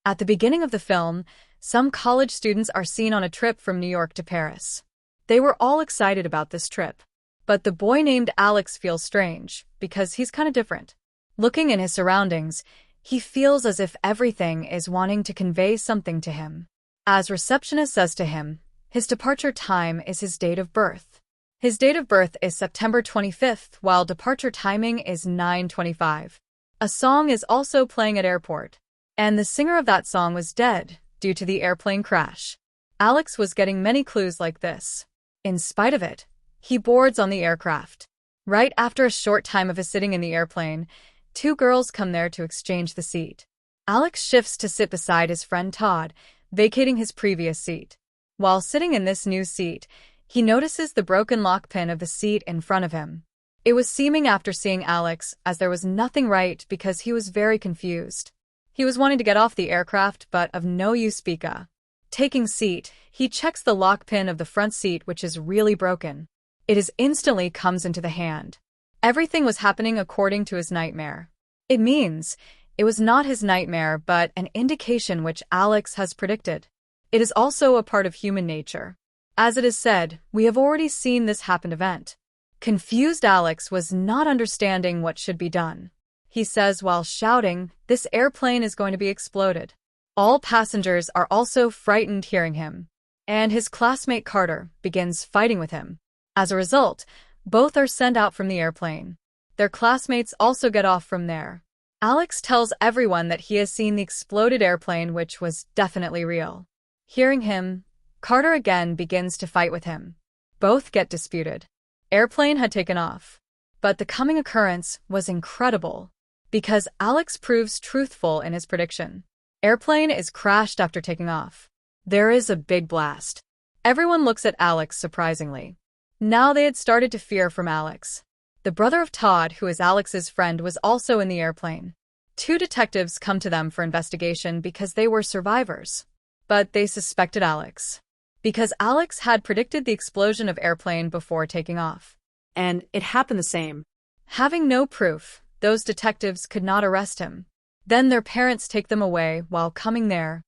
At the beginning of the film, some college students are seen on a trip from New York to Paris. They were all excited about this trip. But the boy named Alex feels strange, because he's kind of different. Looking in his surroundings, he feels as if everything is wanting to convey something to him. As receptionist says to him, his departure time is his date of birth. His date of birth is September 25th, while departure timing is 9:25. A song is also playing at airport, and the singer of that song was dead due to the airplane crash. Alex was getting many clues like this. In spite of it, he boards on the aircraft. Right after a short time of his sitting in the airplane, two girls come there to exchange the seat. Alex shifts to sit beside his friend Todd, vacating his previous seat. While sitting in this new seat, he notices the broken lock pin of the seat in front of him. It was seeming after seeing Alex as there was nothing right because he was very confused. He was wanting to get off the aircraft, but of no use speaka. Taking seat, he checks the lock pin of the front seat, which is really broken. It is instantly comes into the hand. Everything was happening according to his nightmare. It means it was not his nightmare, but an indication which Alex has predicted. It is also a part of human nature. As it is said, we have already seen this happen event. Confused Alex was not understanding what should be done. He says while shouting, "This airplane is going to be exploded." All passengers are also frightened hearing him, and his classmate Carter begins fighting with him. As a result, both are sent out from the airplane. Their classmates also get off from there. Alex tells everyone that he has seen the exploded airplane, which was definitely real. Hearing him, Carter again begins to fight with him. Both get disputed. Airplane had taken off. But the coming occurrence was incredible, because Alex proves truthful in his prediction. Airplane is crashed after taking off. There is a big blast. Everyone looks at Alex surprisingly. Now they had started to fear from Alex. The brother of Todd, who is Alex's friend, was also in the airplane. Two detectives come to them for investigation because they were survivors. But they suspected Alex, because Alex had predicted the explosion of airplane before taking off. And it happened the same. Having no proof, those detectives could not arrest him. Then their parents take them away while coming there.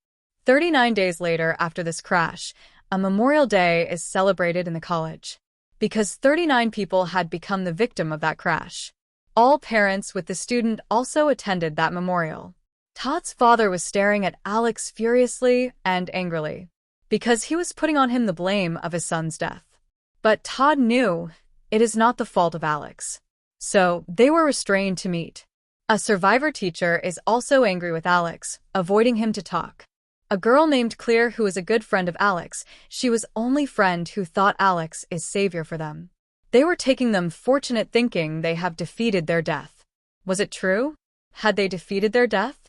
39 days later after this crash, a Memorial Day is celebrated in the college, because 39 people had become the victim of that crash. All parents with the student also attended that memorial. Todd's father was staring at Alex furiously and angrily, because he was putting on him the blame of his son's death. But Todd knew it is not the fault of Alex. So they were restrained to meet. A survivor teacher is also angry with Alex, avoiding him to talk. A girl named Claire, who is a good friend of Alex, she was only friend who thought Alex is savior for them. They were taking them fortunate, thinking they have defeated their death. Was it true? Had they defeated their death?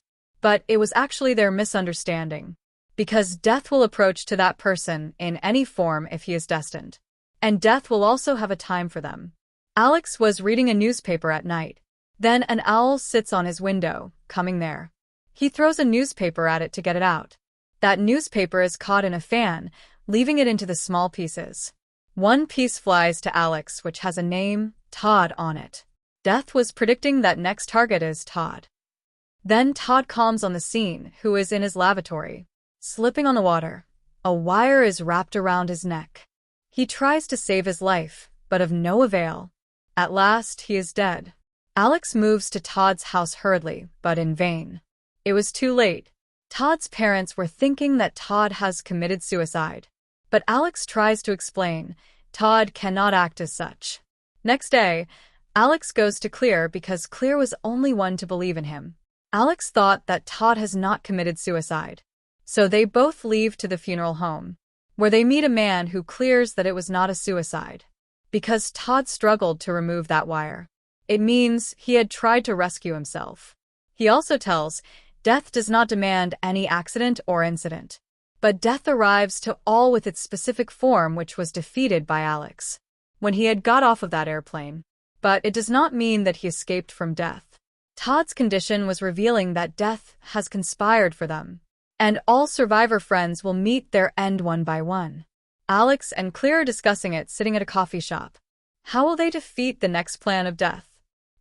But it was actually their misunderstanding, because death will approach to that person in any form if he is destined. And death will also have a time for them. Alex was reading a newspaper at night. Then an owl sits on his window, coming there. He throws a newspaper at it to get it out. That newspaper is caught in a fan, leaving it into the small pieces. One piece flies to Alex, which has a name, Todd, on it. Death was predicting that next target is Todd. Then Todd comes on the scene, who is in his lavatory, slipping on the water. A wire is wrapped around his neck. He tries to save his life, but of no avail. At last, he is dead. Alex moves to Todd's house hurriedly, but in vain. It was too late. Todd's parents were thinking that Todd has committed suicide. But Alex tries to explain, Todd cannot act as such. Next day, Alex goes to Claire because Claire was only one to believe in him. Alex thought that Todd has not committed suicide. So they both leave to the funeral home, where they meet a man who clears that it was not a suicide, because Todd struggled to remove that wire. It means he had tried to rescue himself. He also tells, death does not demand any accident or incident. But death arrives to all with its specific form, which was defeated by Alex when he had got off of that airplane. But it does not mean that he escaped from death. Todd's condition was revealing that death has conspired for them, and all survivor friends will meet their end one by one. Alex and Claire are discussing it sitting at a coffee shop. How will they defeat the next plan of death?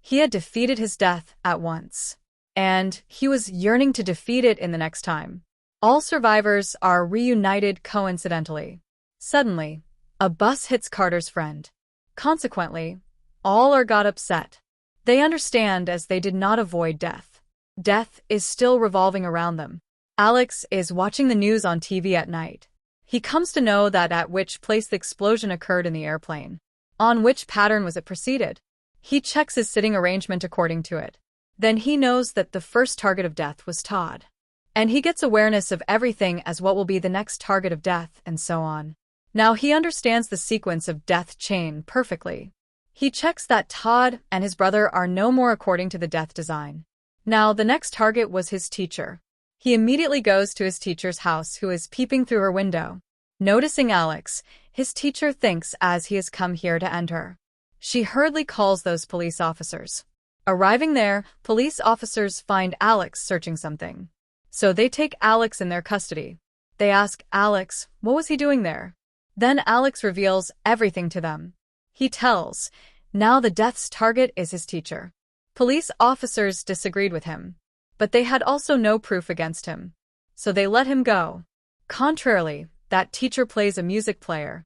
He had defeated his death at once. and he was yearning to defeat it in the next time. All survivors are reunited coincidentally. Suddenly, a bus hits Carter's friend. Consequently, all got upset. They understand as they did not avoid death. Death is still revolving around them. Alex is watching the news on TV at night. He comes to know that at which place the explosion occurred in the airplane. On which pattern was it preceded? He checks his sitting arrangement according to it. Then he knows that the first target of death was Todd. And he gets awareness of everything as what will be the next target of death, and so on. Now he understands the sequence of death chain perfectly. He checks that Todd and his brother are no more according to the death design. Now the next target was his teacher. He immediately goes to his teacher's house, who is peeping through her window. Noticing Alex, his teacher thinks as he has come here to end her. She hurriedly calls those police officers. Arriving there, police officers find Alex searching something. So they take Alex in their custody. They ask Alex, what was he doing there? Then Alex reveals everything to them. He tells, now the death's target is his teacher. Police officers disagreed with him, but they had also no proof against him. So they let him go. Contrarily, that teacher plays a music player.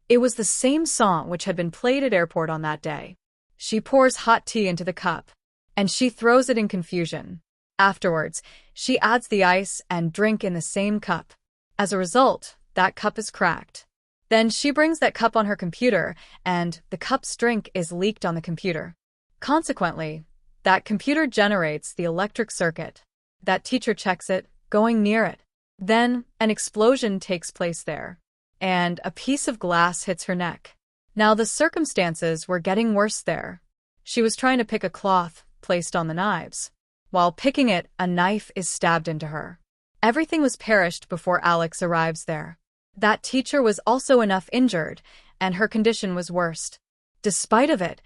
It was the same song which had been played at airport on that day. She pours hot tea into the cup, and she throws it in confusion. Afterwards, she adds the ice and drink in the same cup. As a result, that cup is cracked. Then she brings that cup on her computer, and the cup's drink is leaked on the computer. Consequently, that computer generates the electric circuit. That teacher checks it, going near it. Then, an explosion takes place there, and a piece of glass hits her neck. Now the circumstances were getting worse there. She was trying to pick a cloth placed on the knives. While picking it, a knife is stabbed into her. Everything was perished before Alex arrives there. That teacher was also enough injured, and her condition was worst. Despite of it,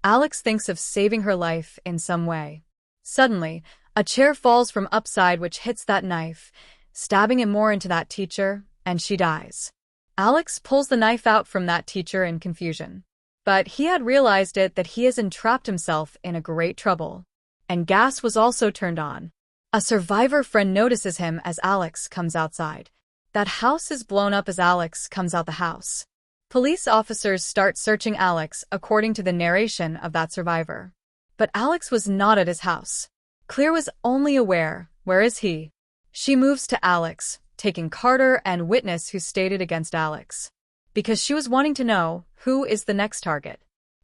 Alex thinks of saving her life in some way. Suddenly, a chair falls from upside which hits that knife, stabbing him more into that teacher, and she dies. Alex pulls the knife out from that teacher in confusion. But he had realized that he has entrapped himself in a great trouble. And gas was also turned on. A survivor friend notices him as Alex comes outside. That house is blown up as Alex comes out the house. Police officers start searching Alex according to the narration of that survivor. But Alex was not at his house. Claire was only aware, where is he? She moves to Alex, taking Carter and witness who stated against Alex. Because she was wanting to know who is the next target.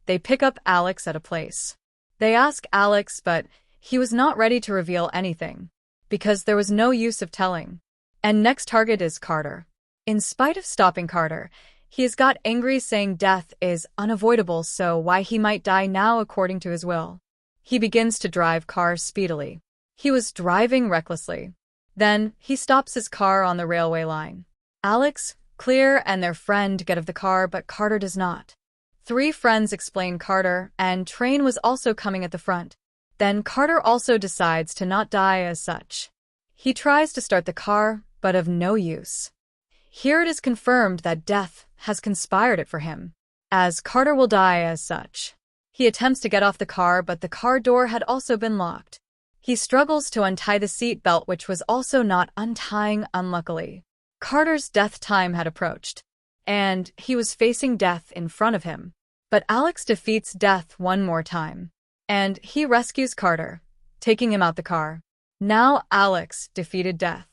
They pick up Alex at a place. They ask Alex, but he was not ready to reveal anything, because there was no use of telling. And next target is Carter. In spite of stopping Carter, he has got angry saying death is unavoidable, so why he might die now according to his will. He begins to drive car speedily. He was driving recklessly. Then, he stops his car on the railway line. Alex, Claire, and their friend get of the car, but Carter does not. 3 friends explain Carter, and train was also coming at the front. Then Carter also decides to not die as such. He tries to start the car, but of no use. Here it is confirmed that death has conspired it for him, as Carter will die as such. He attempts to get off the car, but the car door had also been locked. He struggles to untie the seat belt, which was also not untying unluckily. Carter's death time had approached, and he was facing death in front of him. But Alex defeats death one more time, and he rescues Carter, taking him out the car. Now Alex defeated death.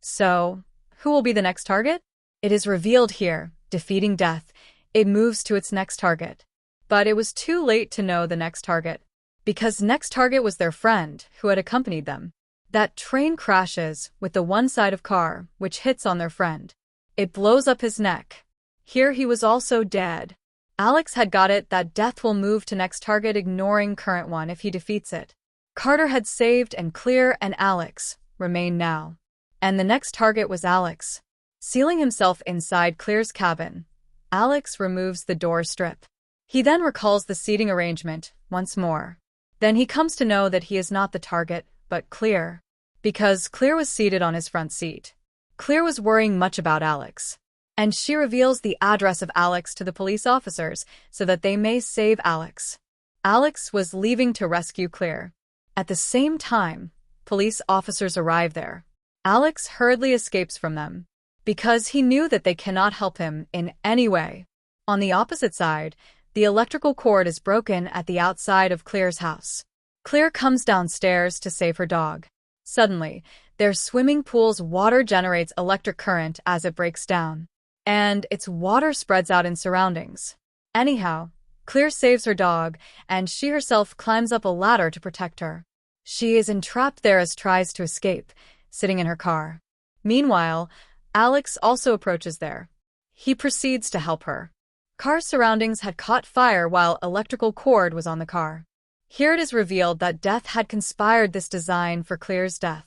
So, who will be the next target? It is revealed here, defeating death, it moves to its next target. But it was too late to know the next target, because next target was their friend who had accompanied them. That train crashes with the one side of car, which hits on their friend. It blows up his neck. Here he was also dead. Alex had got it that death will move to next target, ignoring current one if he defeats it. Carter had saved, and Claire and Alex remain now. And the next target was Alex. Sealing himself inside Claire's cabin, Alex removes the door strip. He then recalls the seating arrangement once more. Then he comes to know that he is not the target, but Claire, because Claire was seated on his front seat. Claire was worrying much about Alex, and she reveals the address of Alex to the police officers so that they may save Alex. Alex was leaving to rescue Claire. At the same time, police officers arrive there. Alex hurriedly escapes from them because he knew that they cannot help him in any way. On the opposite side, the electrical cord is broken at the outside of Claire's house. Claire comes downstairs to save her dog. Suddenly, their swimming pool's water generates electric current as it breaks down, and its water spreads out in surroundings. Anyhow, Claire saves her dog, and she herself climbs up a ladder to protect her. She is entrapped there as tries to escape, sitting in her car. Meanwhile, Alex also approaches there. He proceeds to help her. Car surroundings had caught fire while electrical cord was on the car. Here it is revealed that Death had conspired this design for Claire's death.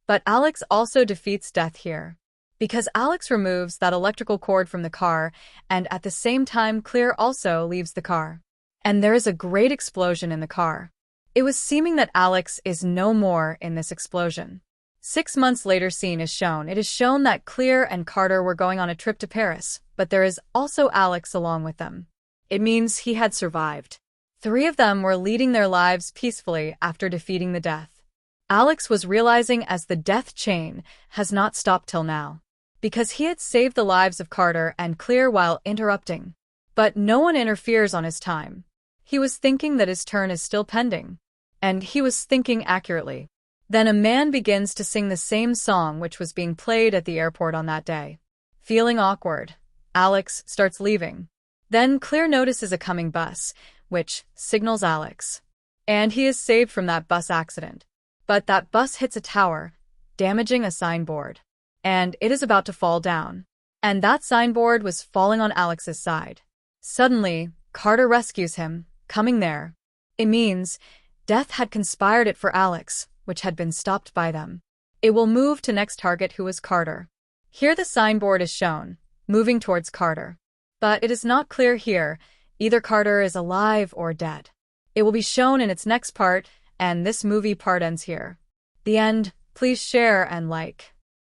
But Alex also defeats Death here, because Alex removes that electrical cord from the car, and at the same time Claire also leaves the car. And there is a great explosion in the car. It was seeming that Alex is no more in this explosion. 6 months later scene is shown. It is shown that Claire and Carter were going on a trip to Paris, but there is also Alex along with them. It means he had survived. 3 of them were leading their lives peacefully after defeating the Death. Alex was realizing as the death chain has not stopped till now, because he had saved the lives of Carter and Claire while interrupting. But no one interferes on his time. He was thinking that his turn is still pending. And he was thinking accurately. Then a man begins to sing the same song which was being played at the airport on that day. Feeling awkward, Alex starts leaving. Then Claire notices a coming bus, which signals Alex. And he is saved from that bus accident. But that bus hits a tower, damaging a signboard. And it is about to fall down. And that signboard was falling on Alex's side. Suddenly, Carter rescues him, coming there. It means Death had conspired it for Alex, which had been stopped by them. It will move to next target, who is Carter. Here the signboard is shown, moving towards Carter. But it is not clear here, either Carter is alive or dead. It will be shown in its next part, and this movie part ends here. The end. Please share and like.